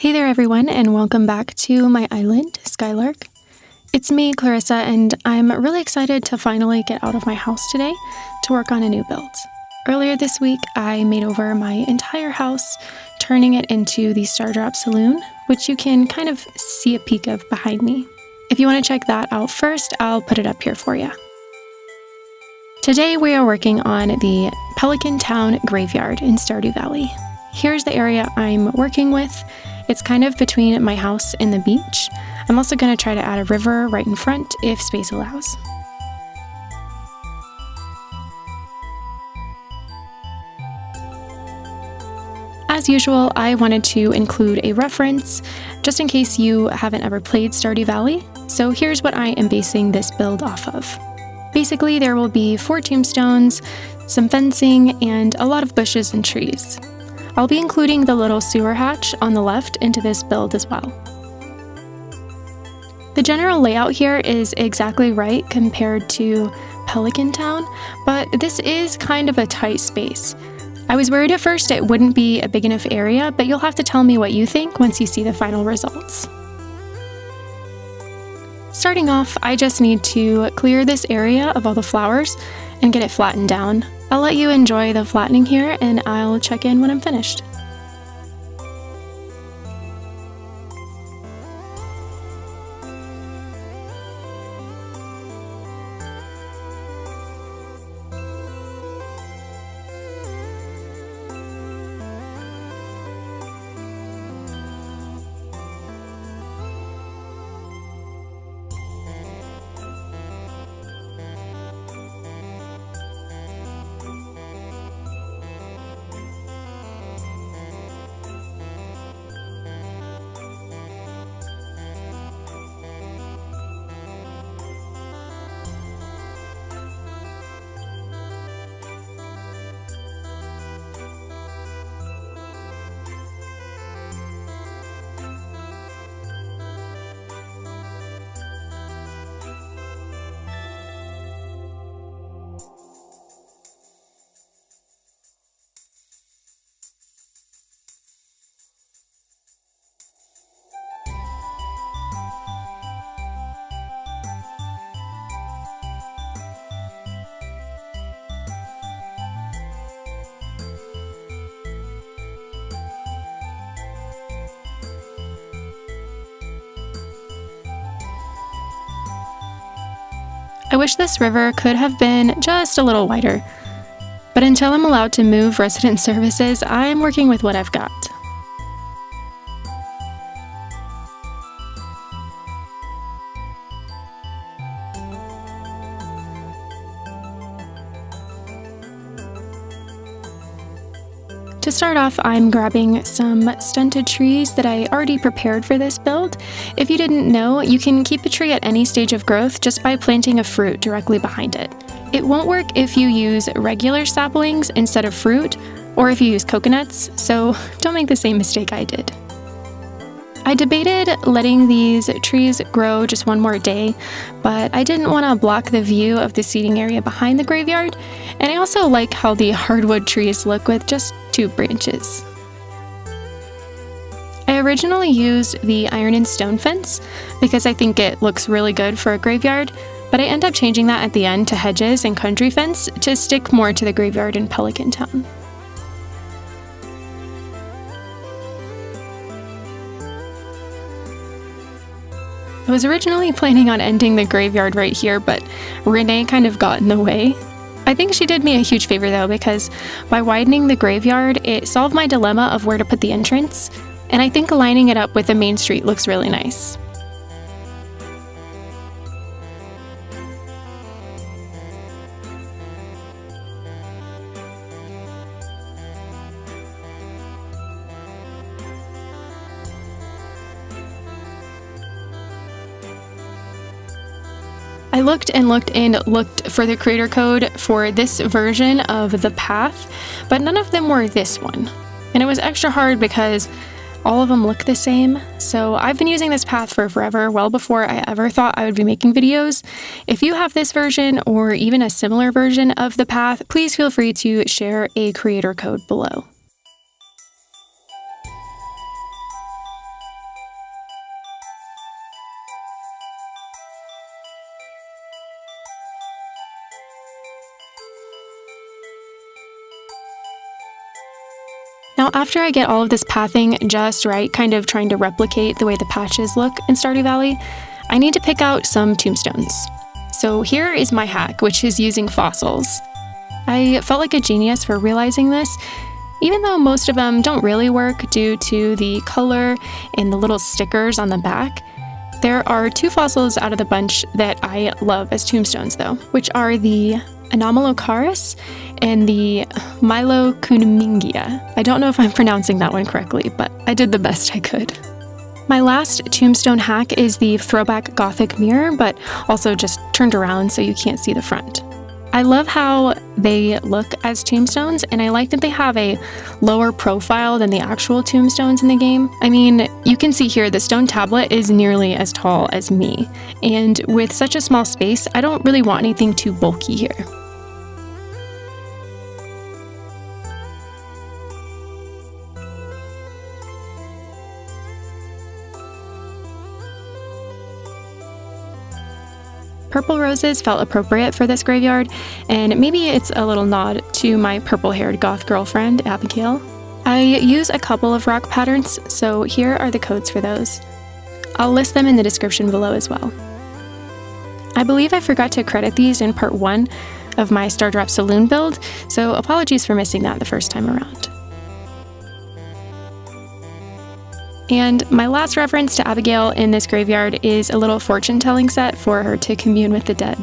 Hey there everyone, and welcome back to my island, Skylark. It's me, Clarissa, and I'm really excited to finally get out of my house today to work on a new build. Earlier this week, I made over my entire house, turning it into the Stardrop Saloon, which you can kind of see a peek of behind me. If you want to check that out first, I'll put it up here for you. Today we are working on the Pelican Town Graveyard in Stardew Valley. Here's the area I'm working with. It's kind of between my house and the beach. I'm also going to try to add a river right in front if space allows. As usual, I wanted to include a reference just in case you haven't ever played Stardew Valley. So here's what I am basing this build off of. Basically, there will be 4 tombstones, some fencing, and a lot of bushes and trees. I'll be including the little sewer hatch on the left into this build as well. The general layout here is exactly right compared to Pelican Town, but this is kind of a tight space. I was worried at first it wouldn't be a big enough area, but you'll have to tell me what you think once you see the final results. Starting off, I just need to clear this area of all the flowers and get it flattened down. I'll let you enjoy the flattening here, and I'll check in when I'm finished. I wish this river could have been just a little wider, but until I'm allowed to move resident services, I'm working with what I've got. To start off, I'm grabbing some stunted trees that I already prepared for this build. If you didn't know, you can keep a tree at any stage of growth just by planting a fruit directly behind it. It won't work if you use regular saplings instead of fruit, or if you use coconuts, so don't make the same mistake I did. I debated letting these trees grow just one more day, but I didn't want to block the view of the seating area behind the graveyard, and I also like how the hardwood trees look with just 2 branches. I originally used the iron and stone fence because I think it looks really good for a graveyard, but I end up changing that at the end to hedges and country fence to stick more to the graveyard in Pelican Town. I was originally planning on ending the graveyard right here, but Renee kind of got in the way. I think she did me a huge favor though, because by widening the graveyard, it solved my dilemma of where to put the entrance, and I think lining it up with the main street looks really nice. I looked and looked for the creator code for this version of the path, but none of them were this one. And it was extra hard because all of them look the same. So I've been using this path for forever, well before I ever thought I would be making videos. If you have this version or even a similar version of the path, please feel free to share a creator code below. Now, after I get all of this pathing just right, kind of trying to replicate the way the patches look in Stardew Valley, I need to pick out some tombstones. So here is my hack, which is using fossils. I felt like a genius for realizing this, even though most of them don't really work due to the color and the little stickers on the back. There are 2 fossils out of the bunch that I love as tombstones though, which are the Anomalocaris and the Milocunumingia. I don't know if I'm pronouncing that one correctly, but I did the best I could. My last tombstone hack is the throwback Gothic mirror, but also just turned around so you can't see the front. I love how they look as tombstones, and I like that they have a lower profile than the actual tombstones in the game. I mean, you can see here the stone tablet is nearly as tall as me, and with such a small space, I don't really want anything too bulky here. Purple roses felt appropriate for this graveyard, and maybe it's a little nod to my purple-haired goth girlfriend, Abigail. I use a couple of rock patterns, so here are the codes for those. I'll list them in the description below as well. I believe I forgot to credit these in part 1 of my Stardrop Saloon build, so apologies for missing that the first time around. And my last reference to Abigail in this graveyard is a little fortune-telling set for her to commune with the dead.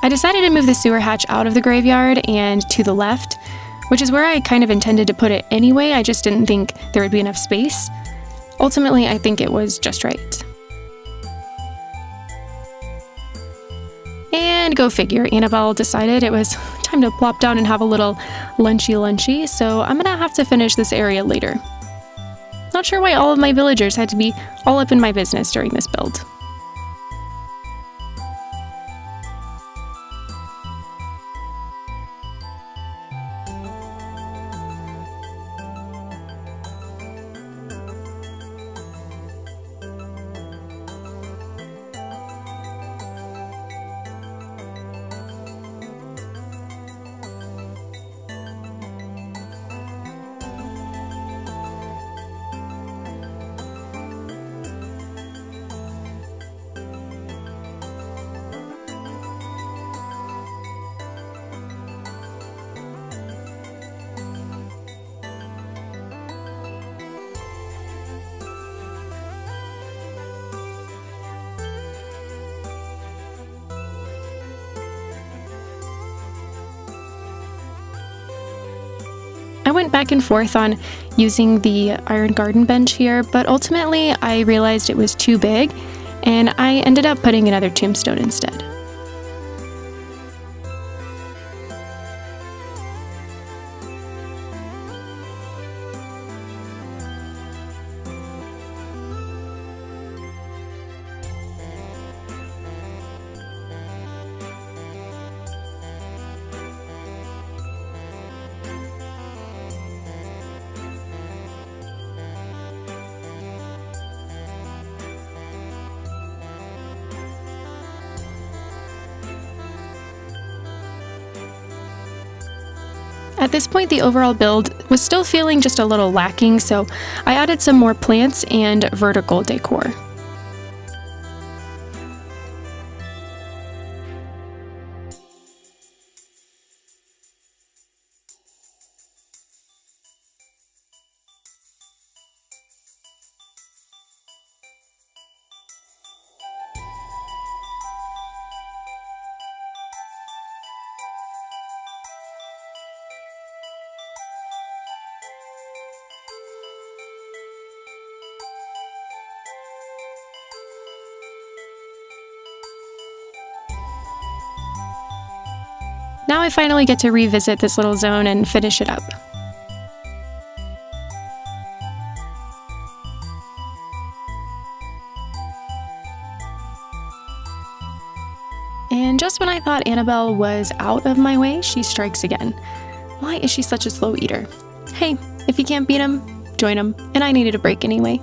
I decided to move the sewer hatch out of the graveyard and to the left, which is where I kind of intended to put it anyway. I just didn't think there would be enough space. Ultimately, I think it was just right. And go figure, Annabelle decided it was time to plop down and have a little lunchy, so I'm gonna have to finish this area later. Not sure why all of my villagers had to be all up in my business during this build. I went back and forth on using the iron garden bench here, but ultimately I realized it was too big, and I ended up putting another tombstone instead. At this point, the overall build was still feeling just a little lacking, so I added some more plants and vertical decor. Now I finally get to revisit this little zone and finish it up. And just when I thought Annabelle was out of my way, she strikes again. Why is she such a slow eater? Hey, if you can't beat him, join him, and I needed a break anyway.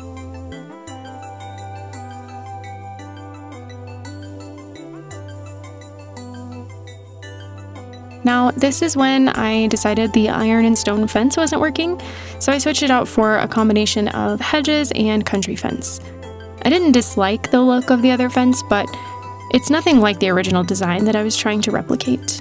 Now, this is when I decided the iron and stone fence wasn't working, so I switched it out for a combination of hedges and country fence. I didn't dislike the look of the other fence, but it's nothing like the original design that I was trying to replicate.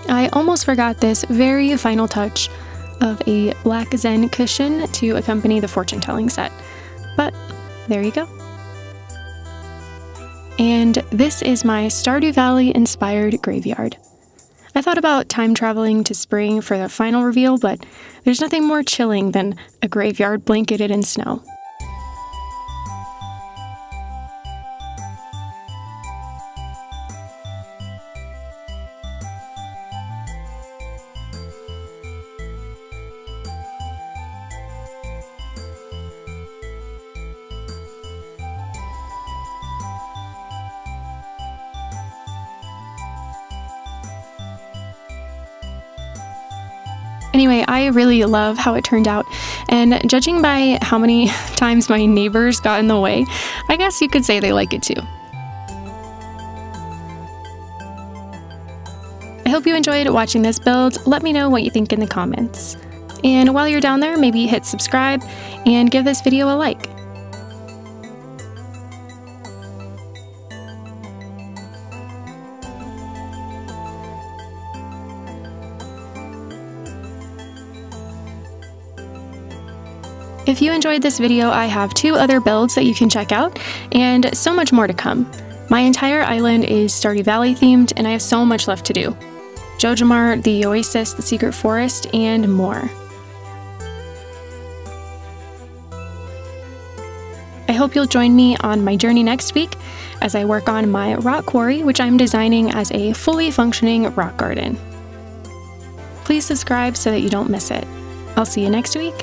I almost forgot this very final touch of a black Zen cushion to accompany the fortune-telling set, but there you go. And this is my Stardew Valley inspired graveyard. I thought about time traveling to spring for the final reveal, but there's nothing more chilling than a graveyard blanketed in snow. Anyway, I really love how it turned out, and judging by how many times my neighbors got in the way, I guess you could say they like it too. I hope you enjoyed watching this build. Let me know what you think in the comments. And while you're down there, maybe hit subscribe and give this video a like. If you enjoyed this video, I have 2 other builds that you can check out, and so much more to come. My entire island is Stardew Valley themed, and I have so much left to do. Jojamar, the Oasis, the Secret Forest, and more. I hope you'll join me on my journey next week as I work on my rock quarry, which I'm designing as a fully functioning rock garden. Please subscribe so that you don't miss it. I'll see you next week.